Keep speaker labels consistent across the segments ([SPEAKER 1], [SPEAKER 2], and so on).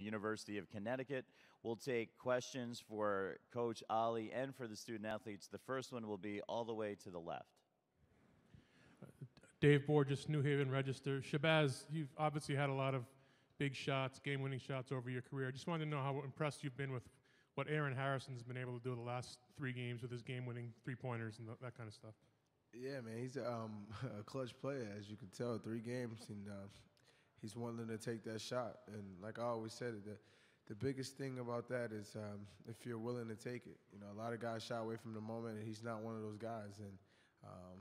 [SPEAKER 1] University of Connecticut. We'll take questions for Coach Ollie and for the student athletes. The first one will be all the way to the left.
[SPEAKER 2] Dave Borges, New Haven Register. Shabazz, you've obviously had a lot of big shots, game-winning shots over your career. I just wanted to know how impressed you've been with what Aaron Harrison's been able to do the last 3 games with his game-winning three-pointers and that kind of stuff.
[SPEAKER 3] Yeah, man, he's a clutch player, as you can tell. 3 games, and he's willing to take that shot. And like I always said, the biggest thing about that is if you're willing to take it. You know, a lot of guys shy away from the moment, and he's not one of those guys. And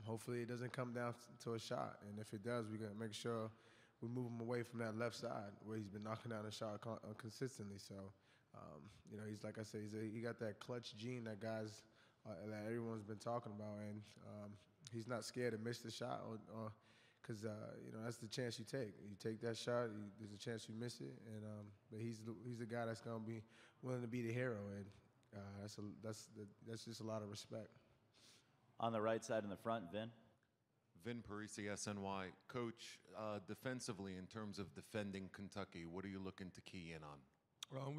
[SPEAKER 3] hopefully it doesn't come down to a shot. And if it does, we're going to make sure we move him away from that left side where he's been knocking down a shot consistently. So, you know, he's, like I said, he got that clutch gene that guys that everyone's been talking about. And he's not scared to miss the shot because, you know, that's the chance you take. You take that shot, there's a chance you miss it. And but he's the guy that's going to be willing to be the hero. And that's just a lot of respect.
[SPEAKER 1] On the right side in the front, Vin.
[SPEAKER 4] Vin Parisi, SNY. Coach, defensively, in terms of defending Kentucky, what are you looking to key in on?
[SPEAKER 5] Well,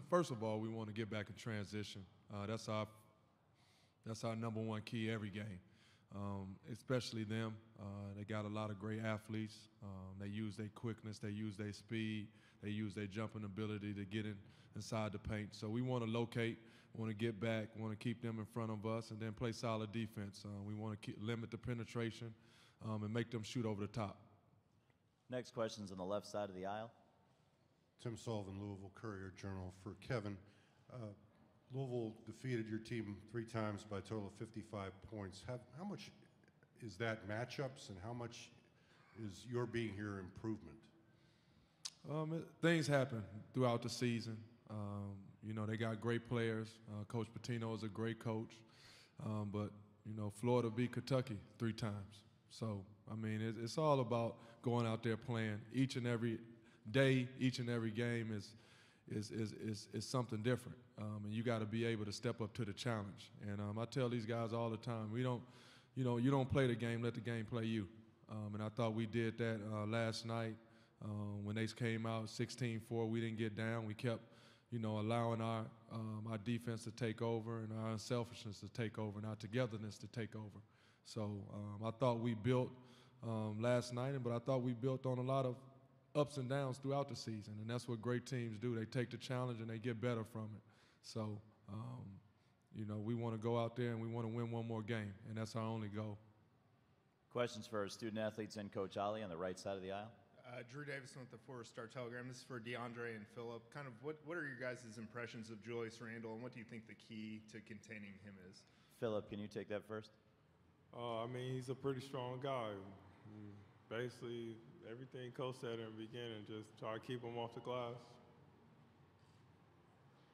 [SPEAKER 5] first of all, we want to get back in transition. That's our number one key every game, especially them. They got a lot of great athletes. They use their quickness, they use their speed, they use their jumping ability to get inside the paint. So we want to locate, want to get back, want to keep them in front of us, and then play solid defense. We want to limit the penetration and make them shoot over the top.
[SPEAKER 1] Next question's on the left side of the aisle.
[SPEAKER 6] Tim Sullivan, Louisville Courier-Journal. For Kevin, Louisville defeated your team 3 times by a total of 55 points. How much is that matchups, and how much is your being here improvement?
[SPEAKER 5] Things happen throughout the season. You know, they got great players. Coach Pitino is a great coach. But, you know, Florida beat Kentucky 3 times. So, I mean, it's all about going out there playing. Each and every day, each and every game is something different. And you got to be able to step up to the challenge. And I tell these guys all the time, you don't play the game, let the game play you. And I thought we did that last night. When they came out 16-4, we didn't get down. We kept, you know, allowing our defense to take over and our unselfishness to take over and our togetherness to take over. So I thought we built last night, but I thought we built on a lot of ups and downs throughout the season, and that's what great teams do. They take the challenge and they get better from it. So, you know, we want to go out there and we want to win one more game, and that's our only goal.
[SPEAKER 1] Questions for our student athletes and Coach Ollie on the right side of the aisle.
[SPEAKER 7] Drew Davison with the Forest Star Telegram. This is for DeAndre and Philip. Kind of what are your guys' impressions of Julius Randle, and what do you think the key to containing him is?
[SPEAKER 1] Philip, can you take that first?
[SPEAKER 8] I mean, he's a pretty strong guy. Basically, everything Coach said in the beginning, just try to keep him off the glass.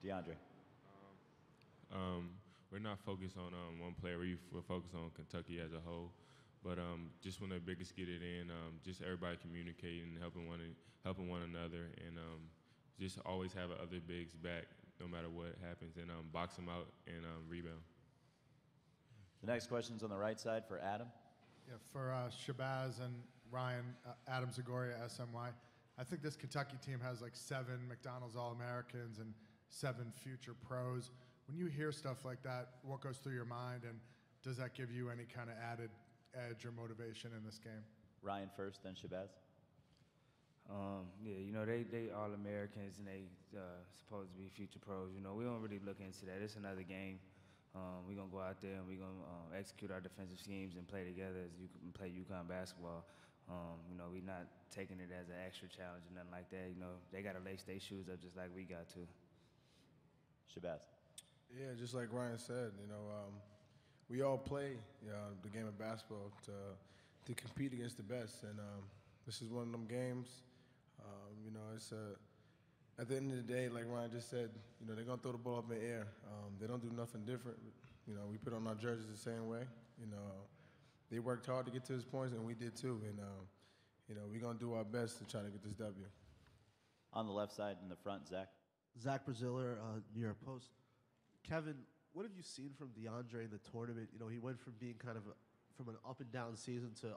[SPEAKER 1] DeAndre.
[SPEAKER 9] We're not focused on one player. We're focused on Kentucky as a whole. But just when the biggest get it in, just everybody communicating, helping one another, and just always have other bigs back no matter what happens, and box them out and rebound.
[SPEAKER 1] The next question's on the right side for Adam.
[SPEAKER 10] Yeah, for Shabazz and Ryan, Adam Zagoria, SMY. I think this Kentucky team has like 7 McDonald's All-Americans and 7 future pros. When you hear stuff like that, what goes through your mind, and does that give you any kind of added edge or motivation in this game?
[SPEAKER 1] Ryan first, then Shabazz.
[SPEAKER 11] Yeah, you know, they All-Americans and they supposed to be future pros. You know, we don't really look into that. It's another game. We're going to go out there and we're going to execute our defensive schemes and play together as you can play UConn basketball. You know, we're not taking it as an extra challenge or nothing like that. You know, they got to lace their shoes up just like we got to.
[SPEAKER 1] Shabazz.
[SPEAKER 3] Yeah, just like Ryan said, you know, we all play the game of basketball to compete against the best, and this is one of them games. You know, it's at the end of the day, like Ryan just said, you know, they're gonna throw the ball up in the air. They don't do nothing different. You know, we put on our jerseys the same way. You know, they worked hard to get to this point, and we did too. And you know, we're gonna do our best to try to get this W.
[SPEAKER 1] On the left side in the front, Zach.
[SPEAKER 12] Zach Braziller, New York Post. Kevin, what have you seen from DeAndre in the tournament? You know, he went from being kind of from an up and down season to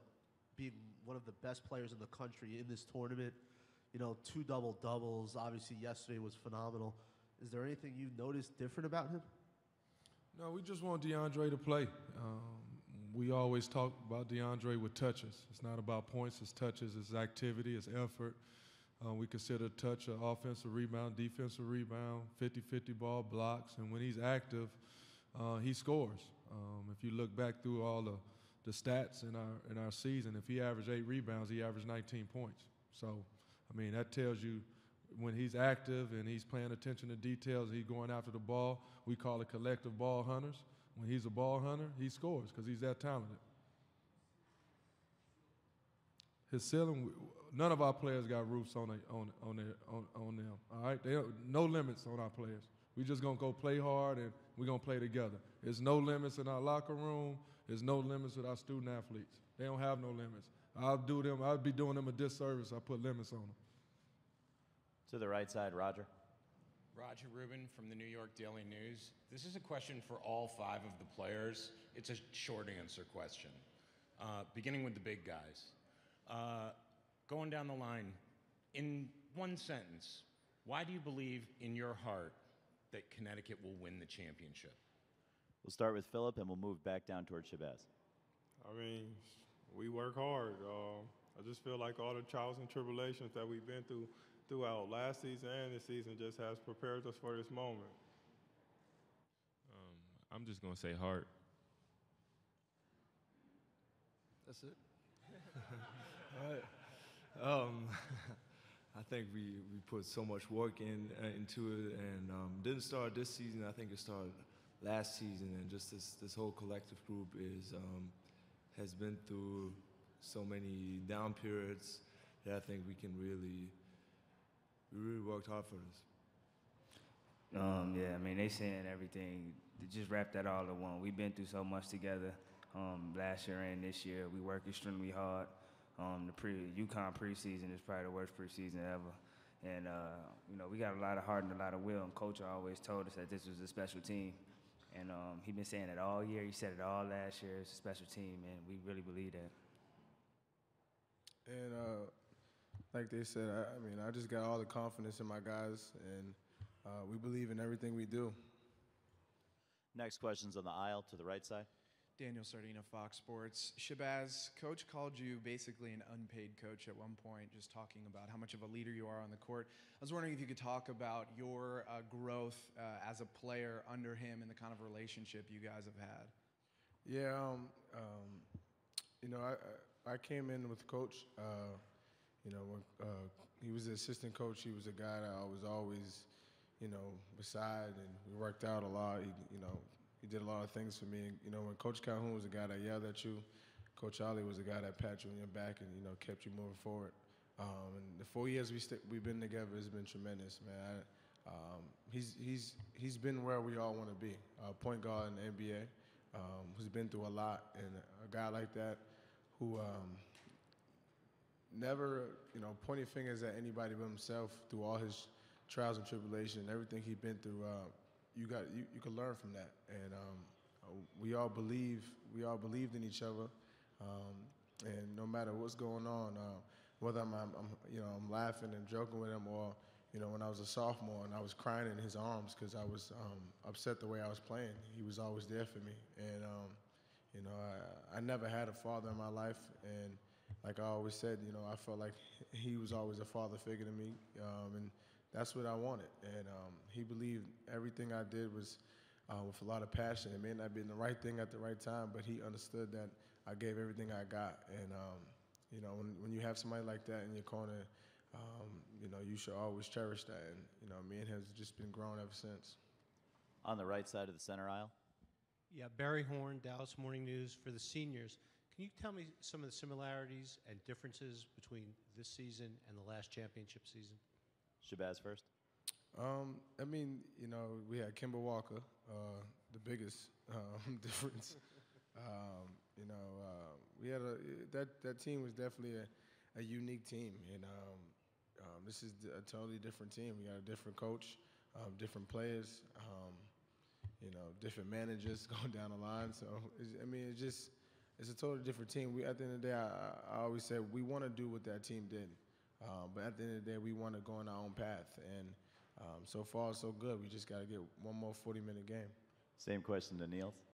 [SPEAKER 12] being one of the best players in the country in this tournament. 2 double-doubles. Obviously, yesterday was phenomenal. Is there anything you've noticed different about him?
[SPEAKER 5] No, we just want DeAndre to play. We always talk about DeAndre with touches. It's not about points, it's touches, it's activity, it's effort. We consider touch an offensive rebound, defensive rebound, 50-50 ball blocks, and when he's active, he scores. If you look back through all the stats in our season, if he averaged 8 rebounds, he averaged 19 points. So, I mean, that tells you when he's active and he's paying attention to details, he's going after the ball. We call it collective ball hunters. When he's a ball hunter, he scores because he's that talented. His ceiling, none of our players got roofs on them. All right, no limits on our players. We just gonna go play hard and we're gonna play together. There's no limits in our locker room. There's no limits with our student athletes. They don't have no limits. I'd be doing them a disservice. I put limits on them.
[SPEAKER 1] To the right side, Roger.
[SPEAKER 13] Roger Rubin from the New York Daily News. This is a question for all 5 of the players. It's a short answer question. Beginning with the big guys. Going down the line, in one sentence, why do you believe in your heart that Connecticut will win the championship?
[SPEAKER 1] We'll start with Philip, and we'll move back down towards Shabazz.
[SPEAKER 8] I mean, we work hard. I just feel like all the trials and tribulations that we've been throughout last season and this season just has prepared us for this moment.
[SPEAKER 9] I'm just going to say heart.
[SPEAKER 14] That's it. All right. I think we put so much work into it, and didn't start this season. I think it started last season, and just this whole collective group has been through so many down periods that I think we really worked hard for this.
[SPEAKER 11] Yeah, I mean, they saying everything. They just wrap that all in one. We've been through so much together last year and this year. We work extremely hard. The UConn preseason is probably the worst preseason ever. And, we got a lot of heart and a lot of will. And Coach always told us that this was a special team. And he's been saying it all year. He said it all last year. It's a special team, and we really believe that.
[SPEAKER 3] And like they said, I just got all the confidence in my guys, and we believe in everything we do.
[SPEAKER 1] Next question's on the aisle to the right side.
[SPEAKER 15] Daniel Sardina, Fox Sports. Shabazz, Coach called you basically an unpaid coach at one point, just talking about how much of a leader you are on the court. I was wondering if you could talk about your growth as a player under him and the kind of relationship you guys have had.
[SPEAKER 3] Yeah, I came in with Coach. When he was the assistant coach, he was a guy that I was always, beside, and we worked out a lot. He did a lot of things for me. When Coach Calhoun was a guy that yelled at you, Coach Ollie was a guy that pat you on your back and, kept you moving forward. And the 4 years we've been together has been tremendous, man. He's been where we all want to be, point guard in the NBA, who's been through a lot, and a guy like that who never, pointing fingers at anybody but himself through all his trials and tribulations, everything he's been through. You can learn from that, and we all believed in each other, and no matter what's going on, whether I'm laughing and joking with him, or when I was a sophomore and I was crying in his arms because I was upset the way I was playing, he was always there for me, and I never had a father in my life, and like I always said, I felt like he was always a father figure to me, and that's what I wanted. And he believed everything I did was with a lot of passion. It may not have been the right thing at the right time, but he understood that I gave everything I got. And, when you have somebody like that in your corner, you should always cherish that. And, me and him has just been growing ever since.
[SPEAKER 1] On the right side of the center aisle.
[SPEAKER 16] Yeah, Barry Horn, Dallas Morning News for the seniors. Can you tell me some of the similarities and differences between this season and the last championship season?
[SPEAKER 1] Shabazz first.
[SPEAKER 3] We had Kemba Walker, the biggest difference. We had that team was definitely a unique team, and this is a totally different team. We got a different coach, different players, different managers going down the line. So it's a totally different team. At the end of the day, I always said we want to do what that team did. But at the end of the day, we want to go on our own path. And so far, so good. We just got to get one more 40-minute game.
[SPEAKER 1] Same question to Niels.